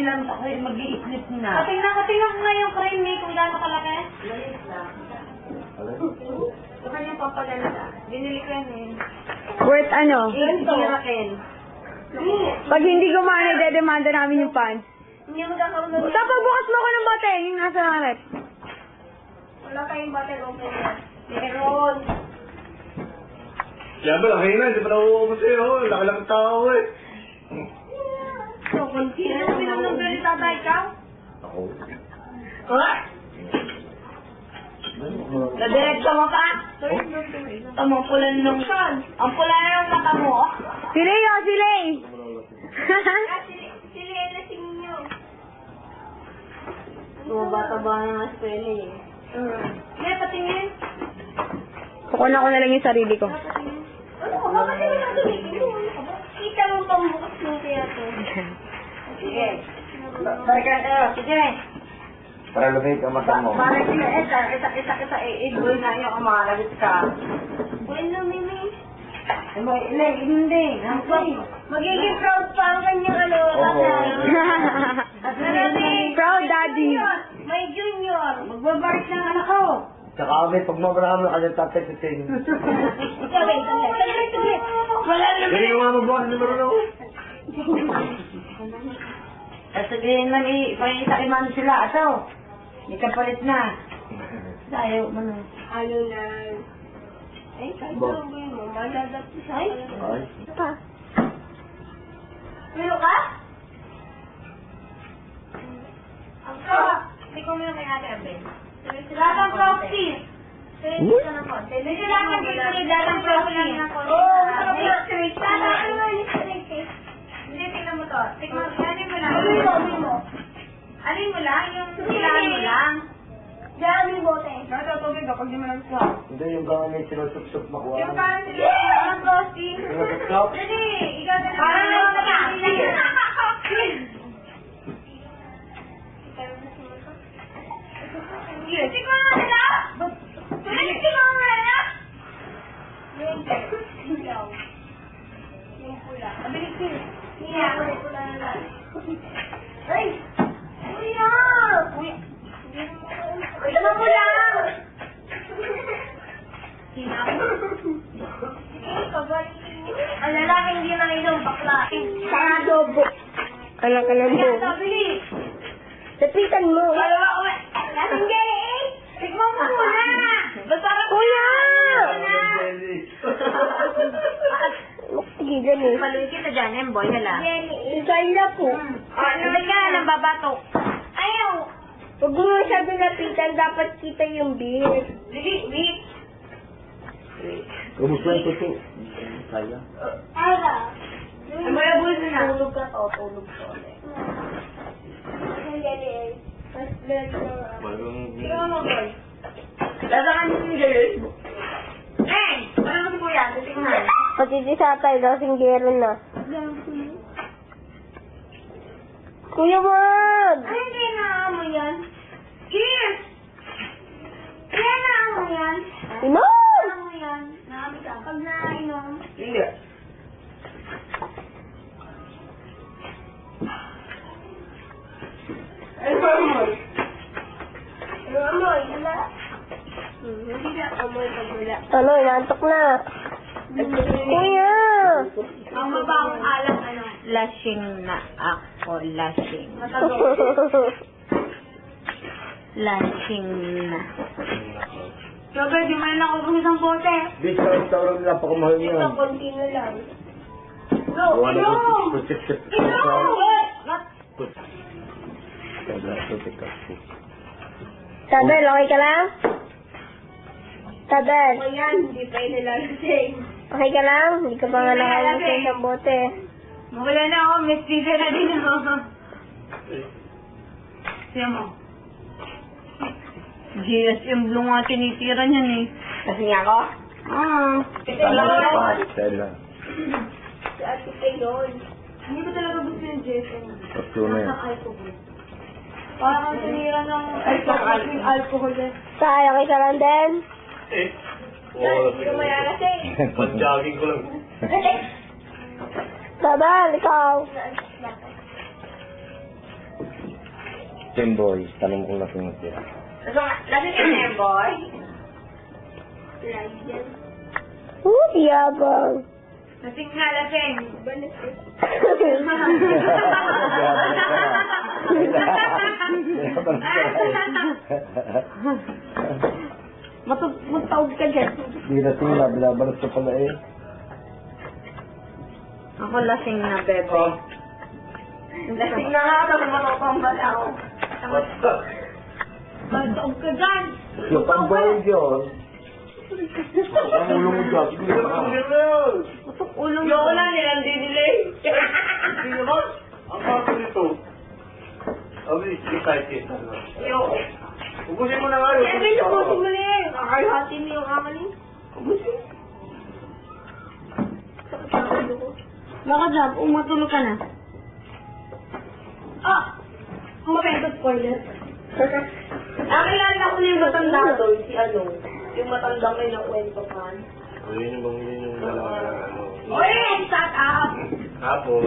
lang ako mag-i-slip na. Katingnan ko nga yung cream kung gaano kalaki. Lalit lang. Ito kanyang papadala. Binili ko yan eh. Worth ano? Ken. Pag hindi gumana, dedemanda namin yung pants. Hindi magkakaroon ng... Tapos bukas mo ko ng bote, yung nasa rep. Wala kayong bottle open yan. Meron. Kaya ba, laki na, hindi pa nauubos sa'yo. Laki-laki tao eh. So, konti na naman ng gano'n tatay ka? Ako. Ha? Nadiretso mo pa? Tama pula nung son. Ang pula na yung mata mo. Si Leo, si Leo! Sili na sinyo. Mga bata-ba nga sa pwede eh. Kaya patingin. Kukunan ko na lang yung sarili ko. Ano ka ba? Kasi wala tumitin mo. Kita mo pambukas mo kaya to. Sige. Balikan kayo. Sige. Para lumig ang mata mo. Parang kita, iigoy na yung umalagit ka. Bueno, Mimi. Hindi. Magiging proud pa ang kanyang ano. Proud daddy. May junior. Magbabarik ng anak ko. Tsaka kami, pag mamarami ka ng tatay sa ting. Wala naman. Hindi ko nga magbukas ng numero na ako. Sasabihin man, ipangitakiman sila. Ato, may kapalit na. Ayaw mo na. Ano lang. Ay, kahit Ba? sabihin mo, madadapos ay. Ay. Pa. Meron ka? Ang sarap. Hindi ko meron kay Ate Abel. Lahat ng proxy. Hindi ka ng konti. Hindi ka lang mag-ibig lahat ng proxy. Oo, sarap na. Hindi, tingnan mo to. Tingnan mo, alin mo lang. Alin mo lang, yung kailangan mo lang. Diyan yung bote. Natutubig ako, di mo lang sa. Hindi, yung gamit sinusup-sup makuha. Yung parang sila ang proxy. Sinusup-sup? Dali, ikaw na lang. Parang naman na. Sige mo nga nila! Sige mo nga nila! Yung ilaw. Yung pula. Mabilis din. Niya. Yung pula na lang. Ay! Kuya! Kuya! Ito mo pula! Ang lalaki hindi na inom, bakla. Adobo. Alang mo. Sabili! Lapitan mo. Lasing gay! Tignan mo muna! Basta na Kuya! muna! Tigilan eh. Paluin kita dyan, Emboy, hala. Isay na po. Ano ka, nababatok? Ayaw! Huwag mo masyado lapitan, dapat kita yung beer. Wait. Kumusta yung tuto? Kaya? Ara. Emboy, abulso na. Tulog ka to, tulog ka ulit. Tignan mo, boy. Lasakan mo yung girls. Ano mo yan? Tingnan. Pati si Satay, lasinggero na. Kuya, wag! Ay, hindi na mo yan. Kiss! Kaya na mo yan. Inom! Na mo yan. Naami ka. Pag nainom. Hindi. Ay, amoy. Amoy, wala. Hindi na amoy pag wala. Ano, inantok na. Kuya! Ang mabawang alam, ano? Lasing na ako, lasing. Matago. Lasing na. Sabi, di man lang ako isang bote. Di sa restaurant nila, pakamahal niya. Ito, konti na lang. No, Wala no! ko putik-putik. Tabel, okay ka lang? Tabel, O yan, hindi pa inilalasing. okay ka lang? Hindi ka pa nga nakalusay ng bote. Wala na ako, mestiza na din ako. Siya mo. GSM Blue nga tinitira niyan eh. Kasi nga ako? Ito lang ako. Stella. Si Ate Faye doon. Hindi ko talaga gusto yung Jason. Tatlo na yan. Ang alcohol. Parang sinira ng alcohol eh. Tay, okay ka lang din? Hindi ko mayalasing. Pag-jogging ko lang. Tabel, ikaw. Timboy, tanong kong lasing siya. So, lasing ka na yan, boy? Yabang. Lasing nga, lasing. Matawag ka dyan. Di lasing na, binabalas ka pala eh. Ako lasing na, bebe. Lasing na nga, tapos matutambal ako. Matawag ka dyan. Yung pambayan yun. Ang ulo mo dyan. Sige na. Matok ulo mo. Loko na, nilandi nila eh. Sige naman. Ang kaso nito. Abi, excited. Ayoko. Ubusin mo na nga yun. Siyempre, subusin mo na eh. Kakayhatin mo yung akin eh. Ubusin. Sakit sa ulo ko. Baka job, umatulog ka na. Ah! Kumapento spoiler. Nakilala ko na yung matanda doon, si ano, yung matandang may nakwento pa. Yun yung dalawa. Oy, shut up! Tapos,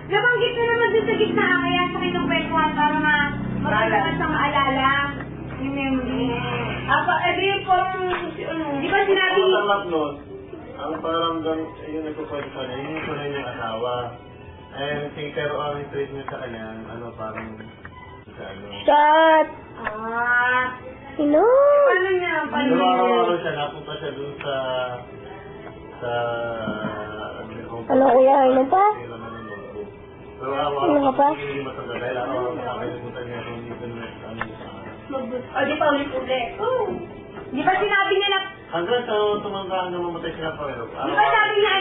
Nabanggit na naman doon sa gitna, kaya sa kinukwentuhan para magkakaroon sa maalala yung memory. Yung parang, di ba sinabi, ang tamat nun, ang paramdam, yung nagkukwento sa kanya, yung sunay niyang asawa. Pero ang straight niya sa kanya, parang, Shot. Sino? paano niya, paano niya? Araw-araw siya, napunta siya dun sa, Ano kuya, ano pa? Pero araw-araw, Ano pa? hindi matanda, dahil araw-araw nakakalimutan niya kung hindi na O, di pa ulit-ulit. Di ba sinabi niya na, hanggang sa tumanda hanggang mamatay siya pa, pero di ba sabi niya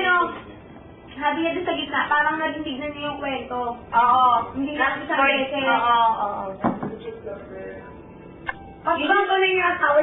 sabi niya doon sa gitna, parang narinig na niya yung kwento. Oo. Hindi na isang beses. Oo. Pag ibang ko na yung asawa,